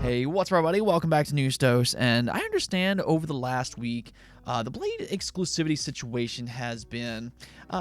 Hey, what's up, everybody? Welcome back to News Dose. And I understand over the last week, the Blade exclusivity situation has been,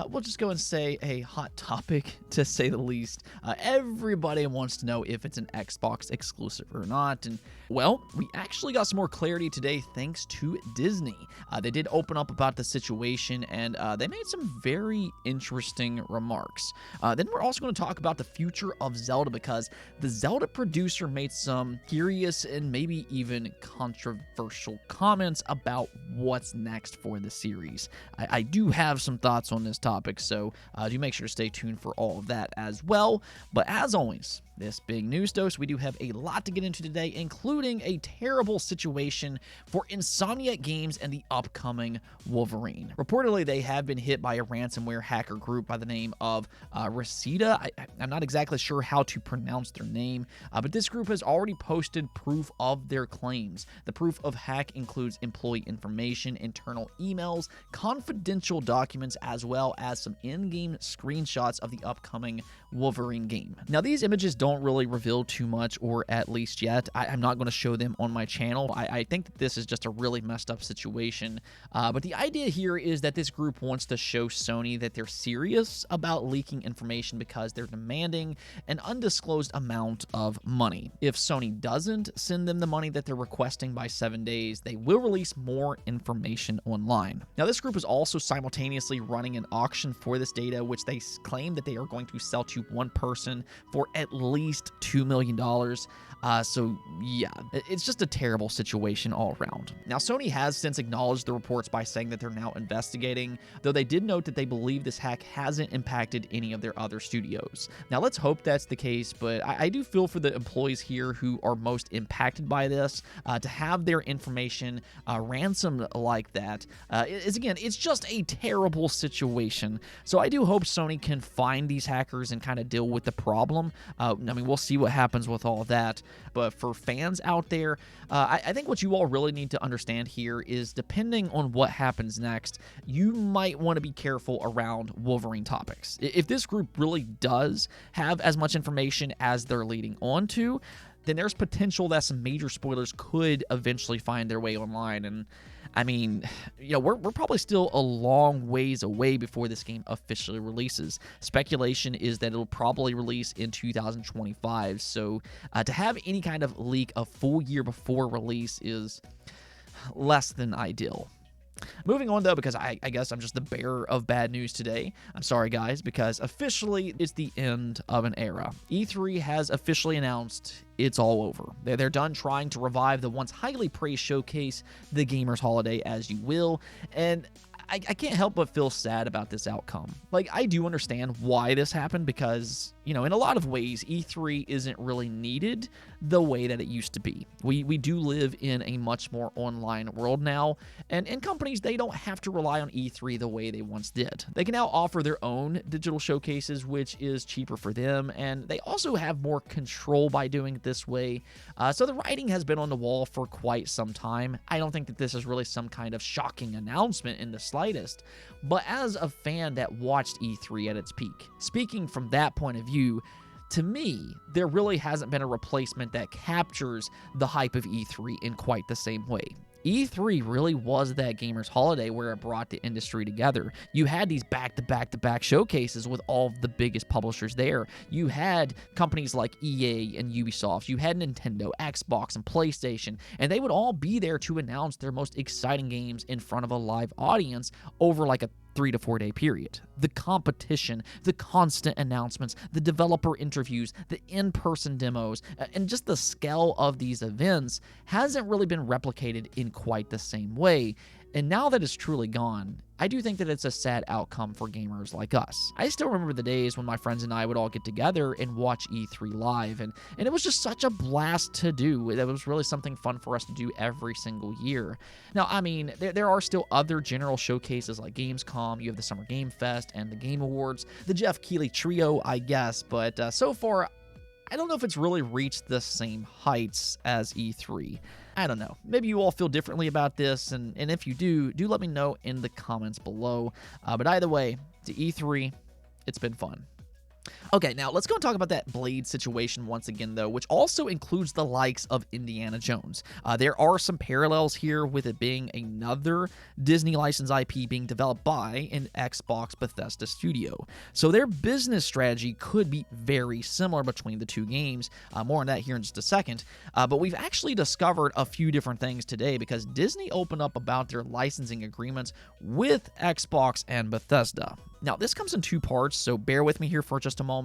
we'll just go and say, a hot topic, to say the least. Everybody wants to know if it's an Xbox exclusive or not. And, well, we actually got some more clarity today thanks to Disney. They did open up about the situation, and they made some very interesting remarks. Then we're also going to talk about the future of Zelda, because the Zelda producer made some curious and maybe even controversial comments about what's next for the series. I do have some thoughts on this topic, so do make sure to stay tuned for all of that as well. But as always, this being News Dose, we do have a lot to get into today, including a terrible situation for Insomniac Games and the upcoming Wolverine. Reportedly, they have been hit by a ransomware hacker group by the name of Reseda. I'm not exactly sure how to pronounce their name, but this group has already posted proof of their claims. The proof of hack includes employee information, internal emails, confidential documents, as well as some in-game screenshots of the upcoming Wolverine game. Now, these images don't really reveal too much, or at least yet. I'm not going to show them on my channel. I think that this is just a really messed up situation. But the idea here is that this group wants to show Sony that they're serious about leaking information because they're demanding an undisclosed amount of money. If Sony doesn't send them the money that they're requesting by 7 days, they will release more information online. Now, this group is also simultaneously running an auction for this data, which they claim that they are going to sell to one person for at least $2 million. So yeah, it's just a terrible situation all around. Now, Sony has since acknowledged the reports by saying that they're now investigating, though they did note that they believe this hack hasn't impacted any of their other studios. Now, let's hope that's the case, but I do feel for the employees here who are most impacted by this. To have their information ransomed like that is, again, it's just a terrible situation. So I do hope Sony can find these hackers and kind of deal with the problem. I mean, we'll see what happens with all that. But for fans out there, I think what you all really need to understand here is, depending on what happens next, you might want to be careful around Wolverine topics. If this group really does have as much information as they're leading on to, then there's potential that some major spoilers could eventually find their way online. And I mean, you know, we're probably still a long ways away before this game officially releases. Speculation is that it'll probably release in 2025. So to have any kind of leak a full year before release is less than ideal. Moving on, though, because I guess I'm just the bearer of bad news today. I'm sorry, guys, because officially it's the end of an era. E3 has officially announced it's all over. They're done trying to revive the once highly praised showcase, the Gamers Holiday, as you will, and I can't help but feel sad about this outcome. Like, I do understand why this happened because, you know, in a lot of ways, E3 isn't really needed the way that it used to be. We do live in a much more online world now, and companies, they don't have to rely on E3 the way they once did. They can now offer their own digital showcases, which is cheaper for them, and they also have more control by doing it this way. So the writing has been on the wall for quite some time. I don't think that this is really some kind of shocking announcement in the slightest, but as a fan that watched E3 at its peak, speaking from that point of view, to me, there really hasn't been a replacement that captures the hype of E3 in quite the same way. E3 really was that gamers holiday where it brought the industry together. You had these back-to-back-to-back showcases with all of the biggest publishers there. You had companies like EA and Ubisoft. You had Nintendo, Xbox, and PlayStation, and they would all be there to announce their most exciting games in front of a live audience over like a 3 to 4 day period. The competition, the constant announcements, the developer interviews, the in-person demos, and just the scale of these events hasn't really been replicated in quite the same way. And now that it's truly gone, I do think that it's a sad outcome for gamers like us. I still remember the days when my friends and I would all get together and watch E3 live, and it was just such a blast to do. It was really something fun for us to do every single year. Now, I mean, there are still other general showcases like Gamescom, you have the Summer Game Fest and the Game Awards, the Jeff Keighley Trio, I guess, but so far, I don't know if it's really reached the same heights as E3. I don't know. Maybe you all feel differently about this, and if you do let me know in the comments below. But either way, to E3, it's been fun. Okay, now let's go and talk about that Blade situation once again, though, which also includes the likes of Indiana Jones. There are some parallels here with it being another Disney licensed IP being developed by an Xbox Bethesda studio. So their business strategy could be very similar between the two games. More on that here in just a second. But we've actually discovered a few different things today because Disney opened up about their licensing agreements with Xbox and Bethesda. Now, this comes in two parts, so bear with me here for just a moment.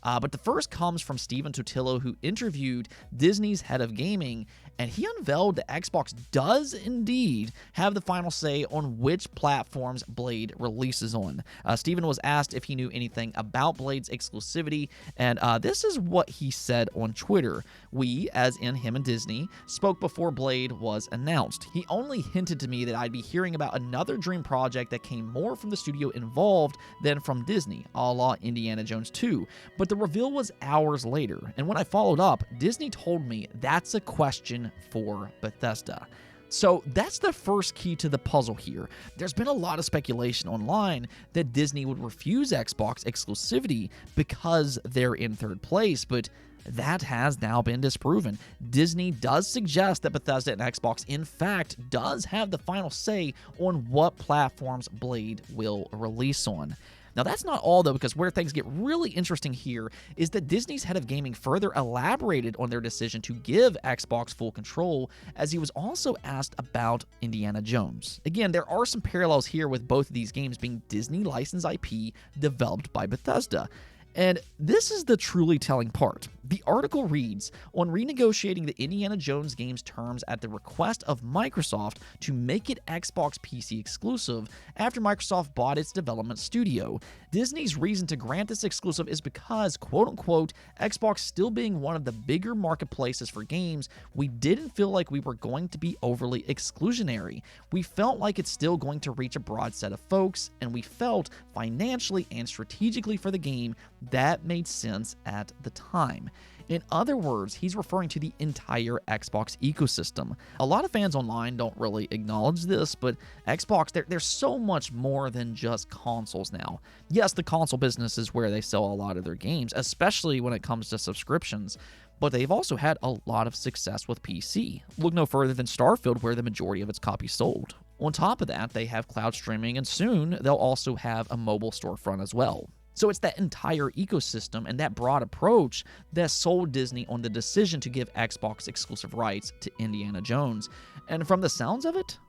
But the first comes from Stephen Totilo, who interviewed Disney's head of gaming, and he unveiled that Xbox does indeed have the final say on which platforms Blade releases on. Stephen was asked if he knew anything about Blade's exclusivity, and this is what he said on Twitter. We, as in him and Disney, spoke before Blade was announced. He only hinted to me that I'd be hearing about another dream project that came more from the studio involved than from Disney, a la Indiana Jones 2. But the reveal was hours later, and when I followed up, Disney told me that's a question for Bethesda. So that's the first key to the puzzle here. There's been a lot of speculation online that Disney would refuse Xbox exclusivity because they're in third place, but that has now been disproven. Disney does suggest that Bethesda and Xbox, in fact, does have the final say on what platforms Blade will release on. Now, that's not all, though, because where things get really interesting here is that Disney's head of gaming further elaborated on their decision to give Xbox full control, as he was also asked about Indiana Jones. Again, there are some parallels here with both of these games being Disney licensed IP developed by Bethesda. And this is the truly telling part. The article reads, on renegotiating the Indiana Jones game's terms at the request of Microsoft to make it Xbox PC exclusive after Microsoft bought its development studio. Disney's reason to grant this exclusive is because, quote-unquote, Xbox still being one of the bigger marketplaces for games, we didn't feel like we were going to be overly exclusionary. We felt like it's still going to reach a broad set of folks, and we felt financially and strategically for the game that made sense at the time. In other words, he's referring to the entire Xbox ecosystem. A lot of fans online don't really acknowledge this, but Xbox, they're so much more than just consoles now. Yes, the console business is where they sell a lot of their games, especially when it comes to subscriptions, but they've also had a lot of success with PC. Look no further than Starfield, where the majority of its copies sold. On top of that, they have cloud streaming, and soon they'll also have a mobile storefront as well. So it's that entire ecosystem and that broad approach that sold Disney on the decision to give Xbox exclusive rights to Indiana Jones. And from the sounds of it,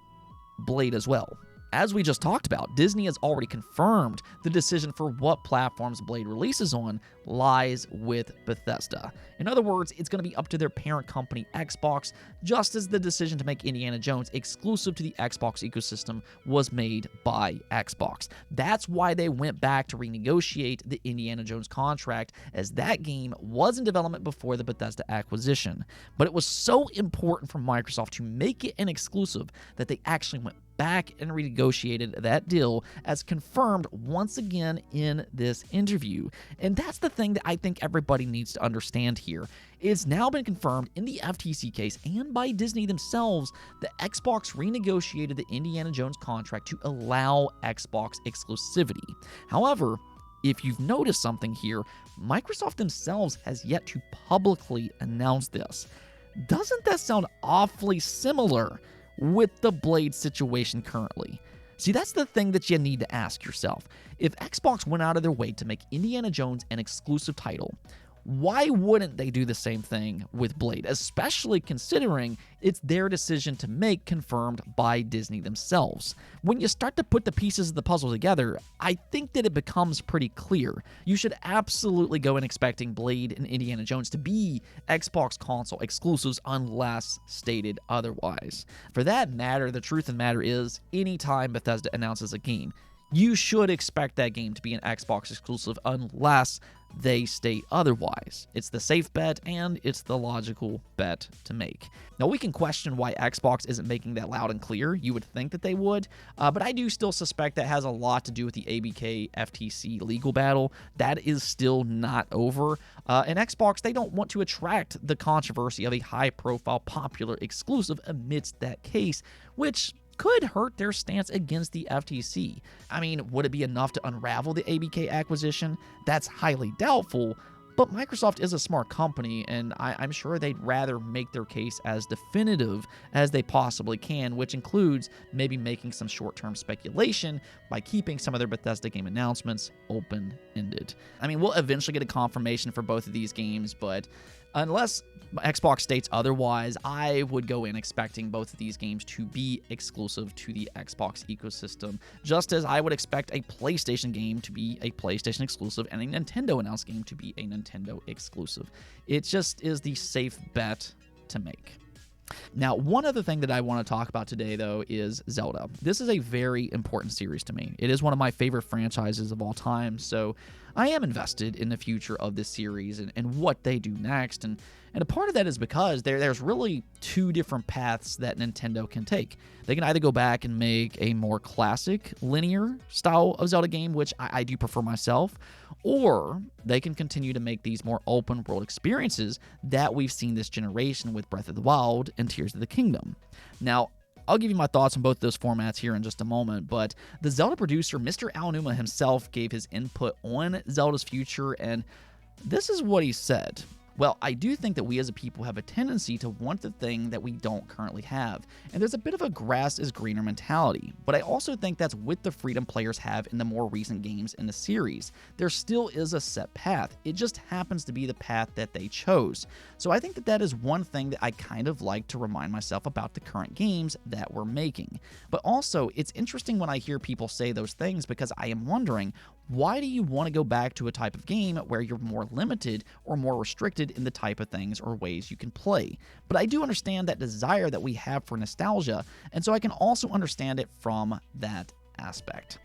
Blade as well. As we just talked about, Disney has already confirmed the decision for what platforms Blade releases on lies with Bethesda. In other words, it's going to be up to their parent company, Xbox, just as the decision to make Indiana Jones exclusive to the Xbox ecosystem was made by Xbox. That's why they went back to renegotiate the Indiana Jones contract, as that game was in development before the Bethesda acquisition. But it was so important for Microsoft to make it an exclusive that they actually went back and renegotiated that deal, as confirmed once again in this interview. And that's the thing that I think everybody needs to understand here. It's now been confirmed in the FTC case and by Disney themselves that Xbox renegotiated the Indiana Jones contract to allow Xbox exclusivity. However, if you've noticed something here, Microsoft themselves has yet to publicly announce this. Doesn't that sound awfully similar with the Blade situation currently? See, that's the thing that you need to ask yourself. If Xbox went out of their way to make Indiana Jones an exclusive title, why wouldn't they do the same thing with Blade, especially considering it's their decision to make, confirmed by Disney themselves? When you start to put the pieces of the puzzle together, I think that it becomes pretty clear. You should absolutely go in expecting Blade and Indiana Jones to be Xbox console exclusives unless stated otherwise. For that matter, the truth of the matter is, anytime Bethesda announces a game, you should expect that game to be an Xbox exclusive unless they state otherwise. It's the safe bet, and it's the logical bet to make. Now, we can question why Xbox isn't making that loud and clear. You would think that they would, but I do still suspect that has a lot to do with the ABK FTC legal battle. That is still not over, and Xbox, they don't want to attract the controversy of a high-profile, popular exclusive amidst that case, which could hurt their stance against the FTC. I mean, would it be enough to unravel the ABK acquisition? That's highly doubtful, but Microsoft is a smart company, and I'm sure they'd rather make their case as definitive as they possibly can, which includes maybe making some short-term speculation by keeping some of their Bethesda game announcements open-ended. I mean, we'll eventually get a confirmation for both of these games, but unless Xbox states otherwise, I would go in expecting both of these games to be exclusive to the Xbox ecosystem, just as I would expect a PlayStation game to be a PlayStation exclusive and a Nintendo announced game to be a Nintendo exclusive. It just is the safe bet to make. Now, one other thing that I want to talk about today, though, is Zelda. This is a very important series to me. It is one of my favorite franchises of all time, so I am invested in the future of this series and what they do next. And a part of that is because there's really two different paths that Nintendo can take. They can either go back and make a more classic linear style of Zelda game, which I do prefer myself, or they can continue to make these more open world experiences that we've seen this generation with Breath of the Wild and Tears of the Kingdom. Now, I'll give you my thoughts on both of those formats here in just a moment, but the Zelda producer, Mr. Aonuma himself, gave his input on Zelda's future, and this is what he said. Well, I do think that we as a people have a tendency to want the thing that we don't currently have, and there's a bit of a grass is greener mentality, but I also think that's with the freedom players have in the more recent games in the series. There still is a set path, it just happens to be the path that they chose. So I think that that is one thing that I kind of like to remind myself about the current games that we're making. But also, it's interesting when I hear people say those things because I am wondering, why do you want to go back to a type of game where you're more limited or more restricted in the type of things or ways you can play? But I do understand that desire that we have for nostalgia, and so I can also understand it from that aspect.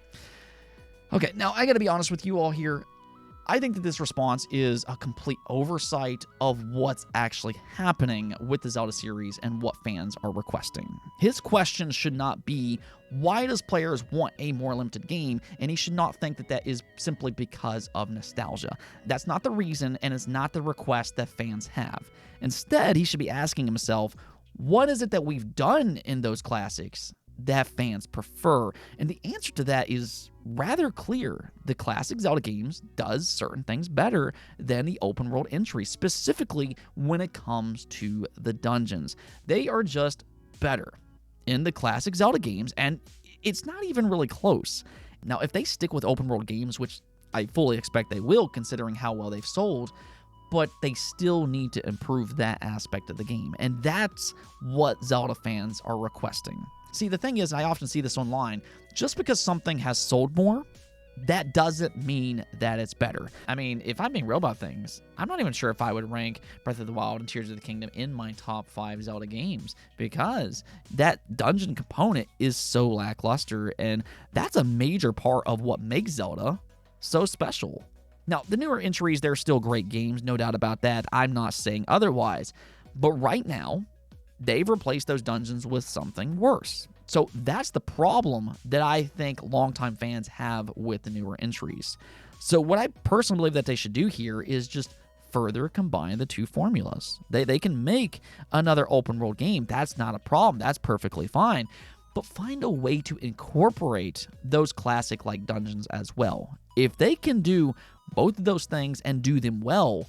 Okay, now I gotta be honest with you all here. I think that this response is a complete oversight of what's actually happening with the Zelda series and what fans are requesting. His question should not be, why does players want a more limited game? And he should not think that that is simply because of nostalgia. That's not the reason, and it's not the request that fans have. Instead, he should be asking himself, what is it that we've done in those classics that fans prefer? And the answer to that is rather clear. The classic Zelda games does certain things better than the open world entries, specifically when it comes to the dungeons. They are just better in the classic Zelda games, and it's not even really close. Now, if they stick with open world games, which I fully expect they will considering how well they've sold, but they still need to improve that aspect of the game, and that's what Zelda fans are requesting. See, the thing is, I often see this online, just because something has sold more, that doesn't mean that it's better. I mean, if I'm being real about things, I'm not even sure if I would rank Breath of the Wild and Tears of the Kingdom in my top 5 Zelda games, because that dungeon component is so lackluster, and that's a major part of what makes Zelda so special. Now, the newer entries, they're still great games, no doubt about that. I'm not saying otherwise. But right now, they've replaced those dungeons with something worse. So that's the problem that I think longtime fans have with the newer entries. So what I personally believe that they should do here is just further combine the two formulas. They can make another open world game. That's not a problem. That's perfectly fine. But find a way to incorporate those classic like dungeons as well. If they can do both of those things and do them well,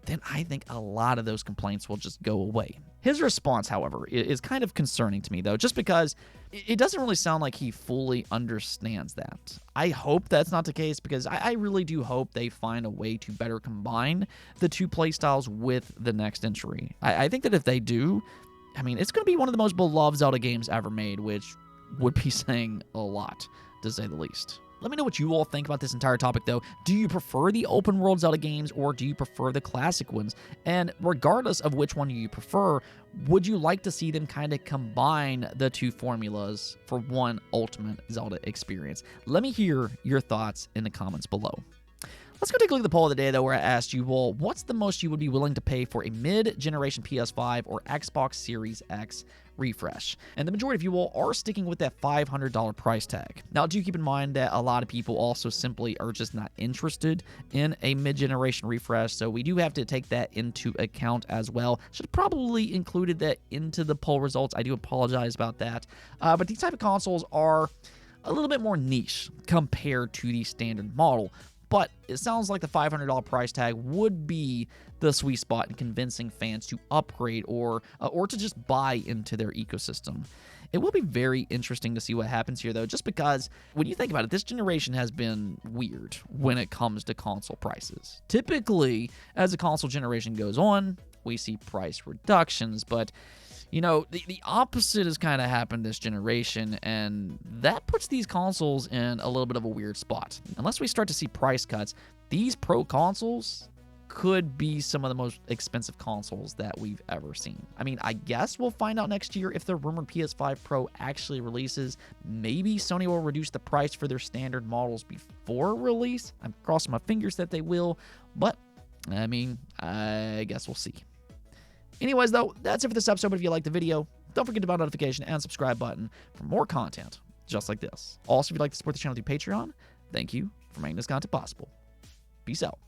then I think a lot of those complaints will just go away. His response, however, is kind of concerning to me, though, just because it doesn't really sound like he fully understands that. I hope that's not the case, because I really do hope they find a way to better combine the two playstyles with the next entry. I think that if they do, I mean, it's going to be one of the most beloved Zelda games ever made, which would be saying a lot, to say the least. Let me know what you all think about this entire topic, though. Do you prefer the open world Zelda games, or do you prefer the classic ones? And regardless of which one you prefer, would you like to see them kind of combine the two formulas for one ultimate Zelda experience? Let me hear your thoughts in the comments below. Let's go take a look at the poll of the day, though, where I asked you, well, what's the most you would be willing to pay for a mid-generation PS5 or Xbox Series X refresh. And the majority of you all are sticking with that $500 price tag. Now, do keep in mind that a lot of people also simply are just not interested in a mid-generation refresh, so we do have to take that into account as well. Should have probably included that into the poll results. I do apologize about that. But these type of consoles are a little bit more niche compared to the standard model. But it sounds like the $500 price tag would be the sweet spot in convincing fans to upgrade or to just buy into their ecosystem. It will be very interesting to see what happens here, though, just because when you think about it, this generation has been weird when it comes to console prices. Typically, as the console generation goes on, we see price reductions, but you know, the opposite has kind of happened this generation, and that puts these consoles in a little bit of a weird spot. Unless we start to see price cuts, these Pro consoles could be some of the most expensive consoles that we've ever seen. I mean, I guess we'll find out next year if the rumored PS5 Pro actually releases. Maybe Sony will reduce the price for their standard models before release. I'm crossing my fingers that they will, but I mean, I guess we'll see. Anyways, though, that's it for this episode. But if you liked the video, don't forget to bell notification and subscribe button for more content just like this. Also, if you'd like to support the channel through Patreon, thank you for making this content possible. Peace out.